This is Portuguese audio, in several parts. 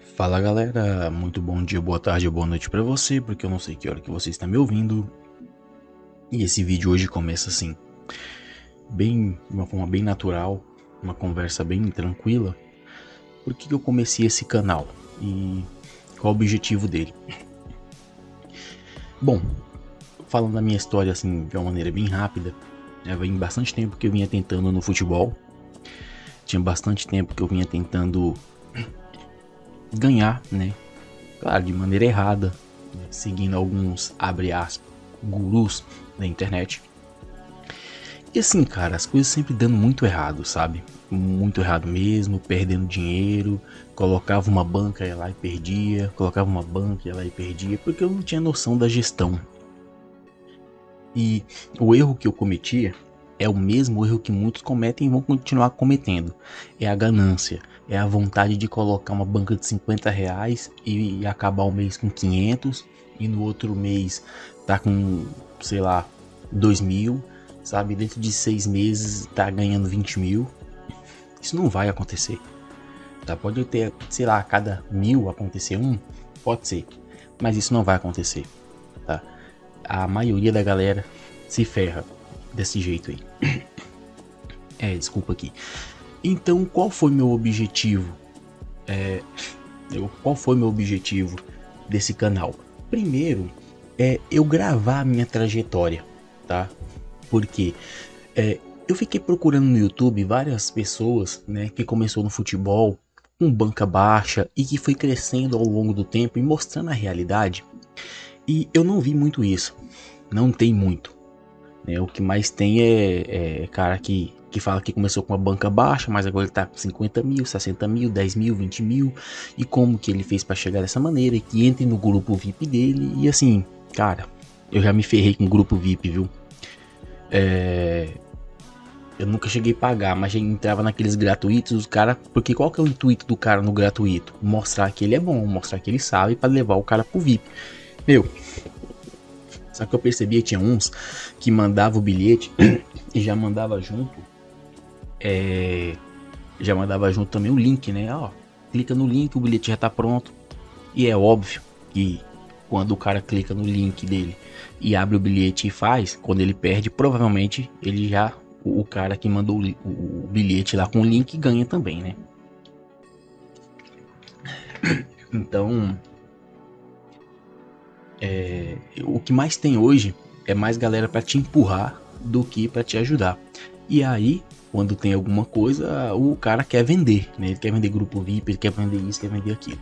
Fala galera, muito bom dia, boa tarde ou boa noite pra você, porque eu não sei que hora que você está me ouvindo. E esse vídeo hoje começa assim, de uma forma bem natural, uma conversa bem tranquila. Por que eu comecei esse canal e qual o objetivo dele? Bom, falando da minha história assim de uma maneira bem rápida, vem bastante tempo que eu vinha tentando no futebol. Tinha bastante tempo que eu vinha tentando ganhar, né? Claro, de maneira errada, né? Seguindo alguns, abre aspas, gurus da internet. E assim, cara, as coisas sempre dando muito errado, sabe? Muito errado mesmo, perdendo dinheiro, colocava uma banca, ia lá e perdia, colocava uma banca, ia lá e perdia, porque eu não tinha noção da gestão. E o erro que eu cometia é o mesmo erro que muitos cometem e vão continuar cometendo. É a ganância, é a vontade de colocar uma banca de R$ 50 e acabar o mês com 500 e no outro mês tá com, sei lá, 2.000, sabe? Dentro de 6 meses tá ganhando 20 mil. Isso não vai acontecer, tá? Pode ter, sei lá, a cada 1.000 acontecer um, pode ser, mas isso não vai acontecer, tá? A maioria da galera se ferra desse jeito aí. Desculpa aqui. Então, qual foi meu objetivo? Qual foi meu objetivo desse canal? Primeiro, eu gravar a minha trajetória, tá? Porque eu fiquei procurando no YouTube várias pessoas, né, que começou no futebol com banca baixa e que foi crescendo ao longo do tempo e mostrando a realidade. E eu não vi muito isso. Não tem muito, né? O que mais tem é cara que fala que começou com uma banca baixa, mas agora ele tá com 50 mil, 60 mil, 10 mil, 20 mil. E como que ele fez para chegar dessa maneira? E que entre no grupo VIP dele. E assim, cara, eu já me ferrei com o grupo VIP, viu? Eu nunca cheguei a pagar, mas já entrava naqueles gratuitos, os cara, porque qual que é o intuito do cara no gratuito? Mostrar que ele é bom, mostrar que ele sabe para levar o cara pro VIP. Meu, só que eu percebia que tinha uns que mandava o bilhete e já mandava junto também o link, né? Ó, clica no link, o bilhete já tá pronto. E é óbvio que quando o cara clica no link dele e abre o bilhete e faz, quando ele perde, provavelmente ele já, o cara que mandou o bilhete lá com o link ganha também, né? Então, o que mais tem hoje é mais galera para te empurrar do que para te ajudar. E aí, quando tem alguma coisa, o cara quer vender, né? Ele quer vender grupo VIP, ele quer vender isso, quer vender aquilo.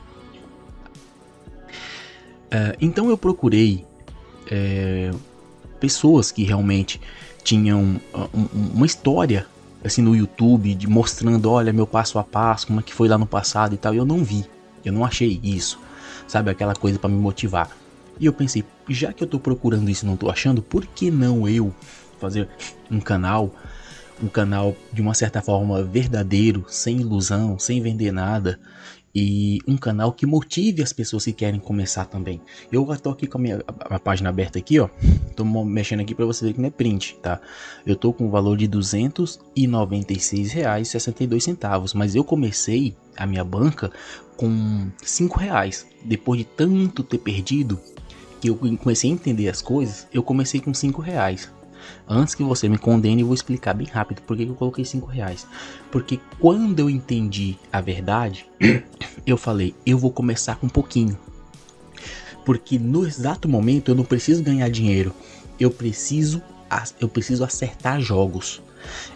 Então eu procurei pessoas que realmente tinham uma história assim no YouTube, de mostrando, olha, meu passo a passo, como é que foi lá no passado e tal. E eu não vi, eu não achei isso, sabe, aquela coisa para me motivar. E eu pensei, já que eu tô procurando isso e não tô achando, por que não eu fazer um canal de uma certa forma verdadeiro, sem ilusão, sem vender nada, e um canal que motive as pessoas que querem começar também. Eu tô aqui com a página aberta aqui, ó. Tô mexendo aqui para você ver que não é print, tá? Eu tô com o valor de R$ 296,62, mas eu comecei a minha banca com R$ 5. Depois de tanto ter perdido, que eu comecei a entender as coisas, eu comecei com R$ 5. Antes que você me condene, eu vou explicar bem rápido por que eu coloquei R$ 5. Porque quando eu entendi a verdade, eu falei, eu vou começar com um pouquinho. Porque no exato momento eu não preciso ganhar dinheiro. Eu preciso acertar jogos.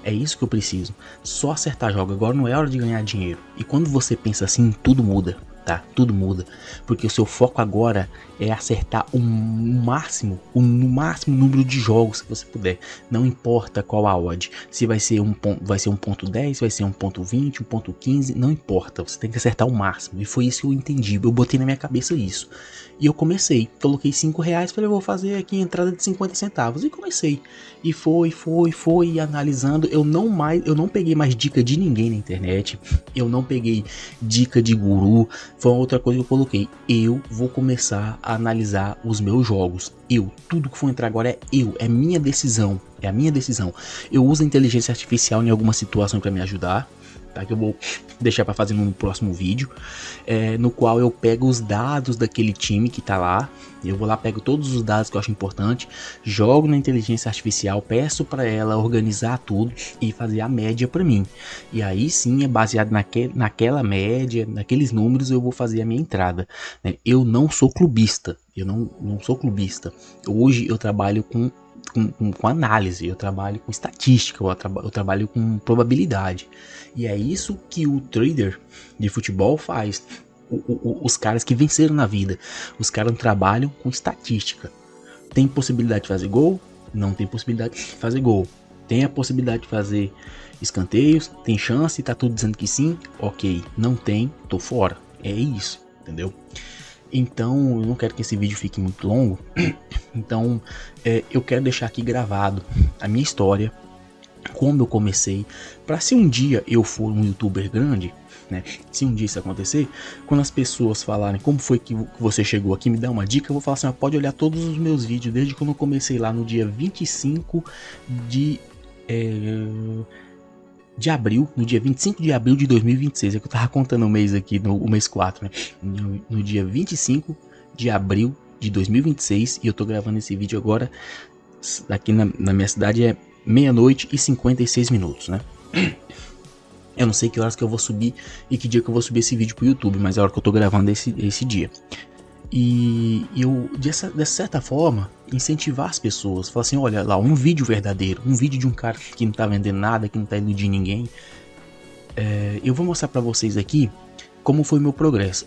É isso que eu preciso. Só acertar jogos. Agora não é hora de ganhar dinheiro. E quando você pensa assim, tudo muda. Tá? Tudo muda. Porque o seu foco agora é acertar no máximo número de jogos que você puder. Não importa qual a odd. Se vai ser 1.10, vai ser 1.20, 1.15, não importa. Você tem que acertar o máximo. E foi isso que eu entendi. Eu botei na minha cabeça isso. E eu comecei. Coloquei R$ 5. Falei, eu vou fazer aqui entrada de 50 centavos. E comecei. E foi analisando. Eu não peguei mais dica de ninguém na internet. Eu não peguei dica de guru. Foi outra coisa que eu coloquei. Eu vou começar a analisar os meus jogos. Tudo que for entrar agora é minha decisão. É a minha decisão. Eu uso a inteligência artificial em algumas situações para me ajudar. tá? Que eu vou deixar para fazer no próximo vídeo, no qual eu pego os dados daquele time que tá lá. Eu vou lá, pego todos os dados que eu acho importante, jogo na inteligência artificial, peço para ela organizar tudo e fazer a média para mim. E aí sim, é baseado naquela média, naqueles números, eu vou fazer a minha entrada, né? Eu não sou clubista, não sou clubista. Hoje eu trabalho com análise, eu trabalho com estatística, eu trabalho com probabilidade. E é isso que o trader de futebol faz. Os caras que venceram na vida, os caras trabalham com estatística. Tem possibilidade de fazer gol? Não tem possibilidade de fazer gol. Tem a possibilidade de fazer escanteios? Tem chance? Tá tudo dizendo que sim? Ok. Não tem? Tô fora. É isso, entendeu? Então, eu não quero que esse vídeo fique muito longo. Então, eu quero deixar aqui gravado a minha história, como eu comecei, para se um dia eu for um youtuber grande, né? Se um dia isso acontecer, quando as pessoas falarem como foi que você chegou aqui, me dá uma dica, eu vou falar assim, pode olhar todos os meus vídeos, desde quando eu comecei lá no dia 25 de abril, no dia 25 de abril de 2026, é que eu tava contando o mês aqui, o mês 4, né? No dia 25 de abril de 2026, e eu tô gravando esse vídeo agora, aqui na minha cidade é meia-noite e 56 minutos, né? Eu não sei que horas que eu vou subir e que dia que eu vou subir esse vídeo pro YouTube, mas é a hora que eu tô gravando esse dia. E eu, dessa certa forma, incentivar as pessoas. Falar assim, olha lá, um vídeo verdadeiro, um vídeo de um cara que não tá vendendo nada, que não tá iludindo ninguém. Eu vou mostrar pra vocês aqui como foi meu progresso.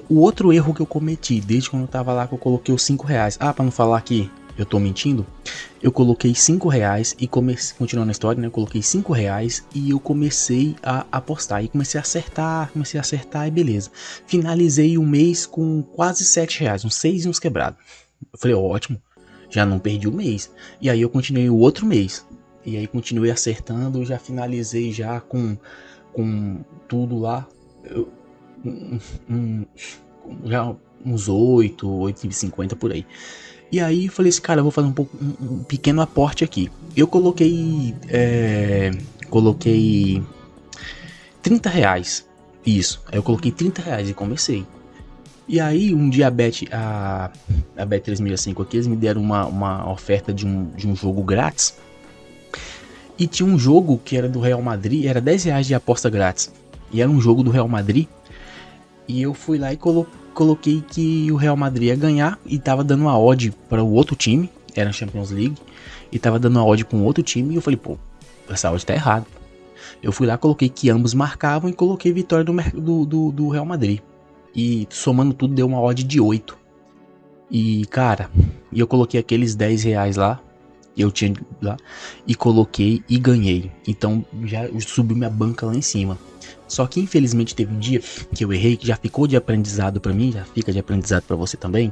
O outro erro que eu cometi, desde quando eu tava lá, que eu coloquei os 5 reais. Ah, pra não falar que eu tô mentindo, eu coloquei 5 reais e comecei, continuando a história, né? Eu coloquei 5 reais e eu comecei a apostar. E comecei a acertar e beleza. Finalizei o mês com quase 7 reais, uns 6 e uns quebrados. Eu falei, ótimo, já não perdi o mês. E aí eu continuei o outro mês. E aí continuei acertando, já finalizei já com tudo lá. Já uns 8,50 por aí. E aí eu falei assim, cara, eu vou fazer um pequeno aporte aqui. Eu coloquei 30 reais. Isso, aí eu coloquei 30 reais e comecei. E aí um dia a Bet365 aqui, eles me deram uma oferta de um jogo grátis. E tinha um jogo que era do Real Madrid, era 10 reais de aposta grátis. E era um jogo do Real Madrid. E eu fui lá e coloquei que o Real Madrid ia ganhar e tava dando uma odd para o outro time, era a Champions League, e tava dando uma odd com outro time, e eu falei, pô, essa odd tá errada. Eu fui lá, coloquei que ambos marcavam e coloquei vitória do Real Madrid. E somando tudo deu uma odd de 8. E cara, eu coloquei aqueles 10 reais lá, eu tinha lá, e coloquei e ganhei. Então já subiu minha banca lá em cima. Só que infelizmente teve um dia que eu errei, que já ficou de aprendizado pra mim, já fica de aprendizado pra você também,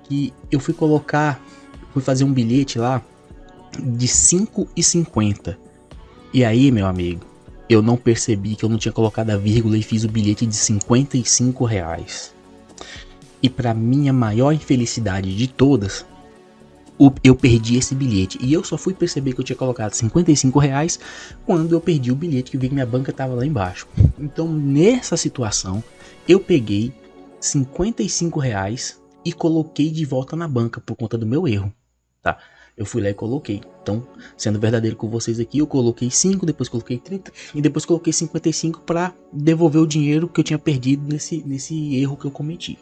que eu fui fazer um bilhete lá de 5,50. E aí, meu amigo, eu não percebi que eu não tinha colocado a vírgula e fiz o bilhete de 55 reais. E pra minha maior infelicidade de todas, eu perdi esse bilhete. E eu só fui perceber que eu tinha colocado 55 reais quando eu perdi o bilhete, que eu vi que minha banca estava lá embaixo. Então nessa situação eu peguei 55 reais e coloquei de volta na banca por conta do meu erro, tá? Eu fui lá e coloquei. Então, sendo verdadeiro com vocês aqui, eu coloquei 5, depois coloquei 30 e depois coloquei 55 para devolver o dinheiro que eu tinha perdido nesse erro que eu cometi.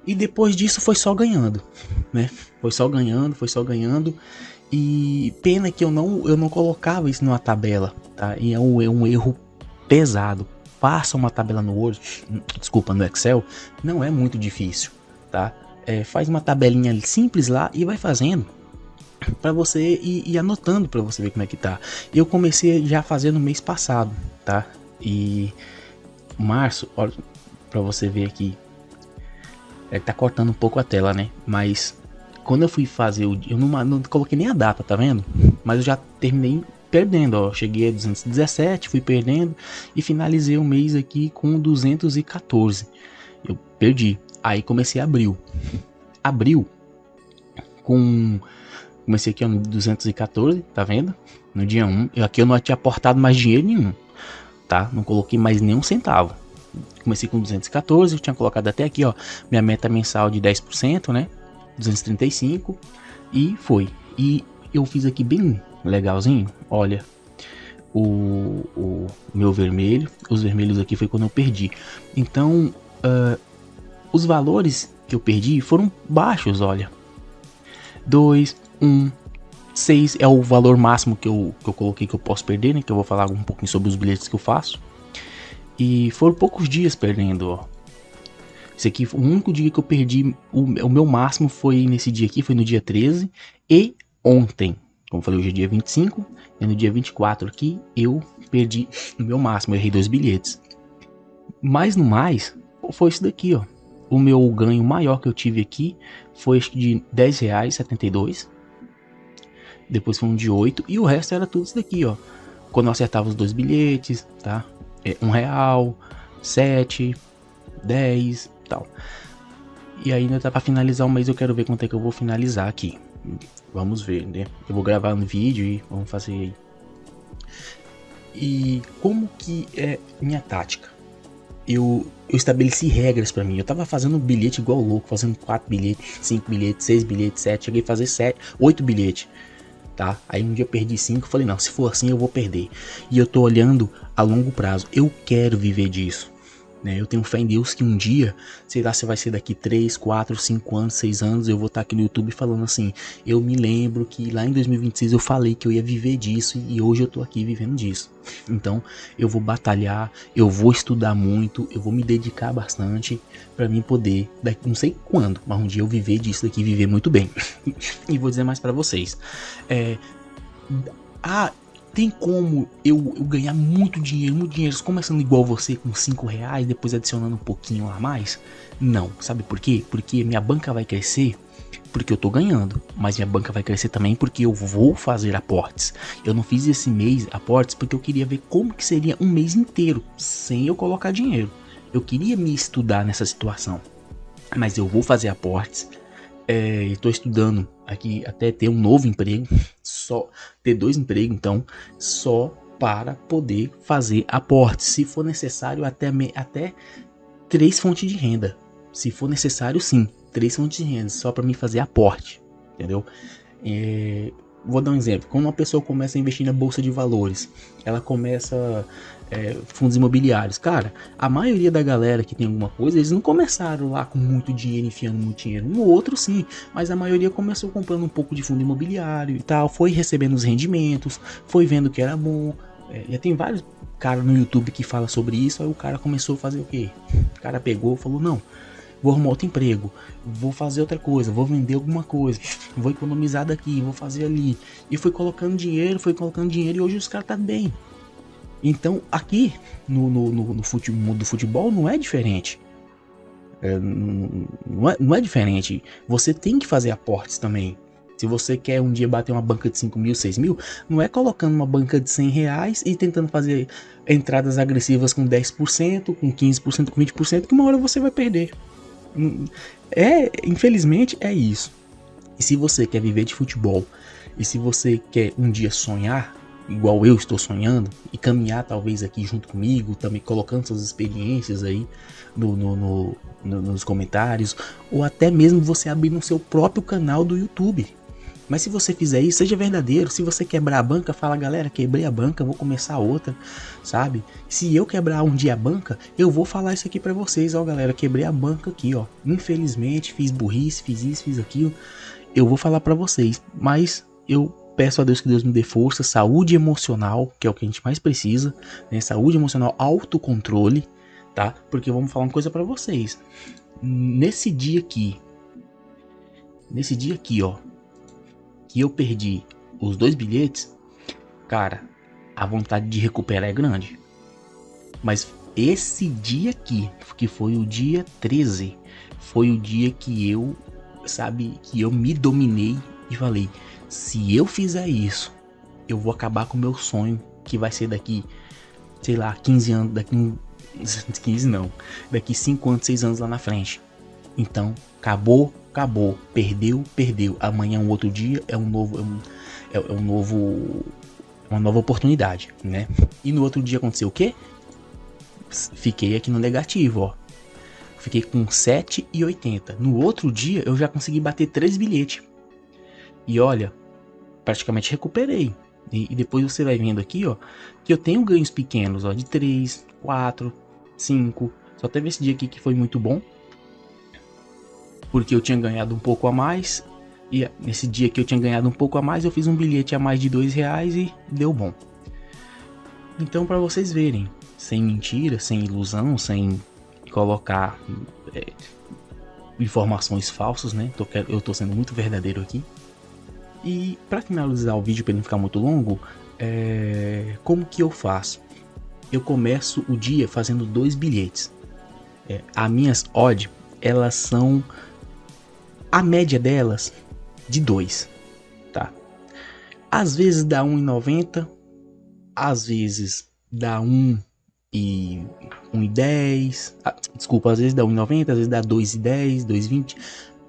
E depois disso foi só ganhando, né? Foi só ganhando. E pena que eu não colocava isso numa tabela, tá? E é um erro pesado. Passa uma tabela no Word, desculpa, no Excel, não é muito difícil, tá? Faz uma tabelinha simples lá e vai fazendo para você ir anotando para você ver como é que tá. Eu comecei já a fazer no mês passado, tá? E março, olha para você ver aqui. Tá cortando um pouco a tela, né? Mas quando eu fui fazer eu não coloquei nem a data, tá vendo? Mas eu já terminei perdendo, ó. Cheguei a 217, fui perdendo e finalizei o mês aqui com 214. Eu perdi. Aí comecei abril. Comecei aqui no 214, tá vendo? No dia 1. Aqui eu não tinha aportado mais dinheiro nenhum. tá? Não coloquei mais nem um centavo. Comecei com 214, eu tinha colocado até aqui, ó, minha meta mensal de 10%, né? 235 e foi. E eu fiz aqui bem legalzinho, olha, o meu vermelho, os vermelhos aqui foi quando eu perdi. Então, os valores que eu perdi foram baixos, olha. 2, 1, 6 é o valor máximo que eu coloquei que eu posso perder, né? Que eu vou falar um pouquinho sobre os bilhetes que eu faço. E foram poucos dias perdendo, ó. Esse aqui, o único dia que eu perdi, o meu máximo foi nesse dia aqui, foi no dia 13. E ontem, como eu falei, hoje é dia 25. E no dia 24 aqui, eu perdi o meu máximo, eu errei 2 bilhetes. Mas no mais, foi isso daqui, ó. O meu ganho maior que eu tive aqui foi acho que de R$10,72. Depois foi um de 8. E o resto era tudo isso daqui, ó. Quando eu acertava os 2 bilhetes, tá? R$1, 7, 10 e tal. E ainda tá pra finalizar o mês, eu quero ver quanto é que eu vou finalizar aqui. Vamos ver, né? Eu vou gravar um vídeo e vamos fazer aí. E como que é minha tática? Eu estabeleci regras pra mim. Eu tava fazendo bilhete igual louco, fazendo 4 bilhetes, 5 bilhetes, 6 bilhetes, 7. Cheguei a fazer 7, 8 bilhetes. Tá? Aí um dia eu perdi 5, falei, não, se for assim eu vou perder. E eu tô olhando a longo prazo, eu quero viver disso, né? Eu tenho fé em Deus que um dia, sei lá se vai ser daqui 3, 4, 5 anos, 6 anos, eu vou estar aqui no YouTube falando assim, eu me lembro que lá em 2026 eu falei que eu ia viver disso e hoje eu tô aqui vivendo disso. Então eu vou batalhar, eu vou estudar muito, eu vou me dedicar bastante para mim poder, daqui não sei quando, mas um dia eu viver disso daqui, viver muito bem. E vou dizer mais para vocês, tem como eu ganhar muito dinheiro, começando igual você com R$5, depois adicionando um pouquinho a mais? Não, sabe por quê? Porque minha banca vai crescer porque eu tô ganhando, mas minha banca vai crescer também porque eu vou fazer aportes. Eu não fiz esse mês aportes porque eu queria ver como que seria um mês inteiro sem eu colocar dinheiro. Eu queria me estudar nessa situação, mas eu vou fazer aportes. Estou estudando aqui até ter um novo emprego, só ter 2 empregos, então só para poder fazer aportes, se for necessário até 3 fontes de renda, se for necessário sim, 3 fontes de renda, só para mim fazer aporte, entendeu? Vou dar um exemplo, quando uma pessoa começa a investir na bolsa de valores, ela começa fundos imobiliários, cara, a maioria da galera que tem alguma coisa, eles não começaram lá com muito dinheiro, enfiando muito dinheiro, um ou outro sim, mas a maioria começou comprando um pouco de fundo imobiliário e tal, foi recebendo os rendimentos, foi vendo que era bom, já tem vários caras no YouTube que falam sobre isso, aí o cara começou a fazer o quê? O cara pegou e falou, não, vou arrumar outro emprego, vou fazer outra coisa, vou vender alguma coisa, vou economizar daqui, vou fazer ali, e foi colocando dinheiro e hoje os caras tá bem. Então aqui no futebol não é diferente, não é diferente, você tem que fazer aportes também. Se você quer um dia bater uma banca de 5 mil, 6 mil, não é colocando uma banca de R$100 e tentando fazer entradas agressivas com 10%, com 15%, com 20%, que uma hora você vai perder. Infelizmente é isso. E se você quer viver de futebol, e se você quer um dia sonhar, igual eu estou sonhando, e caminhar talvez aqui junto comigo, também colocando suas experiências aí nos comentários, ou até mesmo você abrir no seu próprio canal do YouTube. Mas se você fizer isso, seja verdadeiro. Se você quebrar a banca, fala, galera, quebrei a banca, vou começar outra, sabe? Se eu quebrar um dia a banca, eu vou falar isso aqui pra vocês, ó, galera, quebrei a banca aqui, ó. Infelizmente, fiz burrice, fiz isso, fiz aquilo. Eu vou falar pra vocês, mas eu peço a Deus que Deus me dê força, saúde emocional, que é o que a gente mais precisa, né? Saúde emocional, autocontrole, tá? Porque vamos falar uma coisa pra vocês. Nesse dia aqui, ó, que eu perdi os 2 bilhetes, cara, a vontade de recuperar é grande. Mas esse dia aqui, que foi o dia 13, foi o dia que eu, que eu me dominei e falei, se eu fizer isso, eu vou acabar com o meu sonho, que vai ser daqui, sei lá, 15 anos, daqui 5 anos, 6 anos lá na frente. Então, acabou, perdeu. Amanhã é um outro dia, uma nova oportunidade, né? E no outro dia aconteceu o quê? fiquei aqui no negativo, ó. Fiquei com 7,80. No outro dia eu já consegui bater 3 bilhetes. E olha, praticamente recuperei. E depois você vai vendo aqui, ó, que eu tenho ganhos pequenos, ó, de 3, 4, 5. Só teve esse dia aqui que foi muito bom, porque eu tinha ganhado um pouco a mais. E nesse dia que eu tinha ganhado um pouco a mais, eu fiz um bilhete a mais de R$2 e deu bom. Então, para vocês verem, sem mentira, sem ilusão, sem colocar informações falsas, né? Eu tô sendo muito verdadeiro aqui. E para finalizar o vídeo, para não ficar muito longo, como que eu faço? Eu começo o dia fazendo 2 bilhetes. As minhas odds, elas são, a média delas, de 2, tá? Às vezes dá 1,90, às vezes dá 1,10, desculpa, às vezes dá 1,90, às vezes dá 2,10, 2,20,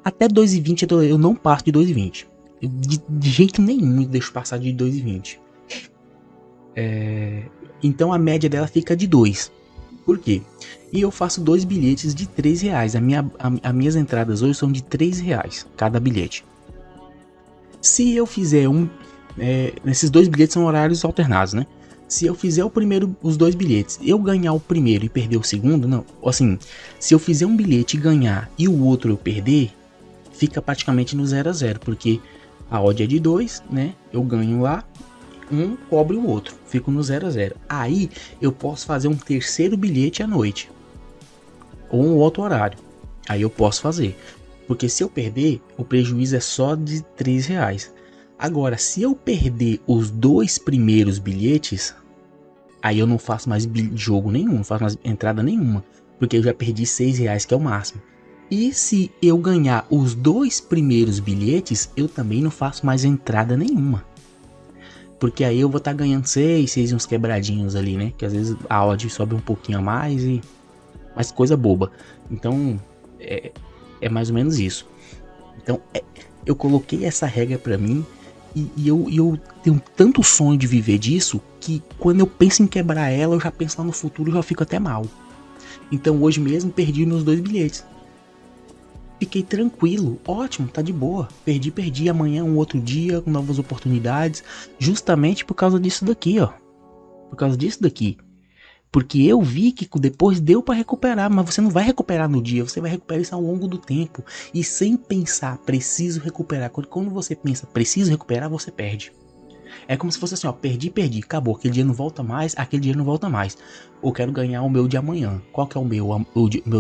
até 2,20 eu não passo de 2,20. De jeito nenhum eu deixo passar de 2,20. Então a média dela fica de 2. Por quê? E eu faço 2 bilhetes de R$3. As minhas entradas hoje são de R$3 cada bilhete. Se eu fizer esses 2 bilhetes são horários alternados, né? Se eu fizer os 2 bilhetes, eu ganhar o primeiro e perder o segundo, não. Assim, se eu fizer um bilhete e ganhar e o outro eu perder, fica praticamente no 0 a 0, porque a odd é de 2, né? Eu ganho lá, um cobre o outro, fico no 0 a 0. Aí eu posso fazer um terceiro bilhete à noite, ou um outro horário. Aí eu posso fazer, porque se eu perder, o prejuízo é só de R$3. Agora, se eu perder os 2 primeiros bilhetes, aí eu não faço mais jogo nenhum, não faço mais entrada nenhuma, porque eu já perdi R$6, que é o máximo. E se eu ganhar os 2 primeiros bilhetes, eu também não faço mais entrada nenhuma. Porque aí eu vou estar ganhando 6 e uns quebradinhos ali, né? Que às vezes a odd sobe um pouquinho a mais mas coisa boba. Então, é mais ou menos isso. Então, eu coloquei essa regra pra mim e eu tenho tanto sonho de viver disso que quando eu penso em quebrar ela, eu já penso lá no futuro e já fico até mal. Então hoje mesmo perdi meus 2 bilhetes. Fiquei tranquilo, ótimo, tá de boa. Perdi, amanhã um outro dia, com novas oportunidades. Justamente por causa disso daqui, ó. Por causa disso daqui. Porque eu vi que depois deu para recuperar, mas você não vai recuperar no dia, você vai recuperar isso ao longo do tempo. E sem pensar, preciso recuperar. Quando você pensa, preciso recuperar, você perde. É como se fosse assim, ó, perdi, acabou, aquele dia não volta mais, aquele dia não volta mais. Eu quero ganhar o meu de amanhã. Qual que é o meu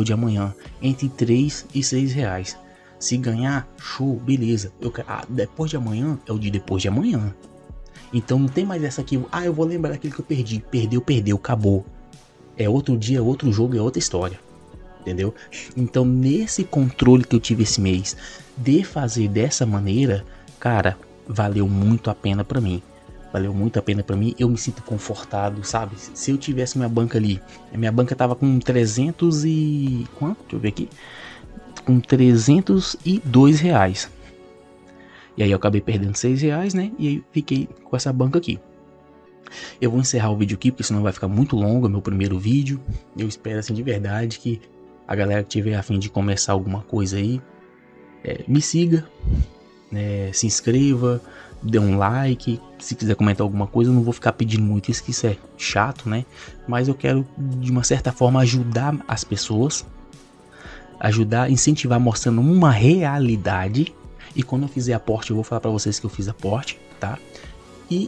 de amanhã? Entre 3 e 6 reais. Se ganhar, show, beleza. Depois de amanhã é o de depois de amanhã. Então não tem mais essa aqui, eu vou lembrar daquele que eu perdi. Perdeu, acabou. É outro dia, outro jogo, é outra história. Entendeu? Então nesse controle que eu tive esse mês, de fazer dessa maneira, cara, valeu muito a pena pra mim. Valeu muito a pena pra mim, eu me sinto confortado, sabe? Se eu tivesse minha banca ali, a minha banca tava com 300 e... quanto? Deixa eu ver aqui. Com R$302. E aí eu acabei perdendo R$6, né? E aí fiquei com essa banca aqui. Eu vou encerrar o vídeo aqui, porque senão vai ficar muito longo, é meu primeiro vídeo. Eu espero, assim, de verdade, que a galera que tiver a fim de começar alguma coisa aí, me siga, se inscreva, dê um like. Se quiser comentar alguma coisa, eu não vou ficar pedindo muito isso, que isso é chato, né? Mas eu quero, de uma certa forma, ajudar as pessoas, ajudar, incentivar, mostrando uma realidade. E quando eu fizer aporte, eu vou falar pra vocês que eu fiz aporte, tá? E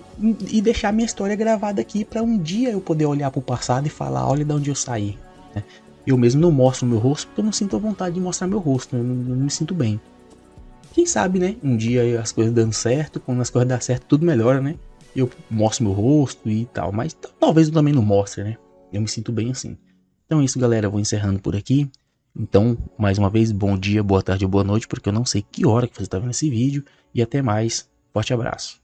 deixar minha história gravada aqui para um dia eu poder olhar pro passado e falar, olha de onde eu saí, né? Eu mesmo não mostro meu rosto porque eu não sinto a vontade de mostrar meu rosto, eu não me sinto bem. Quem sabe, né? Um dia as coisas dando certo, quando as coisas dão certo, tudo melhora, né? Eu mostro meu rosto e tal, mas talvez eu também não mostre, né? Eu me sinto bem assim. Então é isso, galera, eu vou encerrando por aqui. Então, mais uma vez, bom dia, boa tarde ou boa noite, porque eu não sei que hora que você está vendo esse vídeo. E até mais, forte abraço.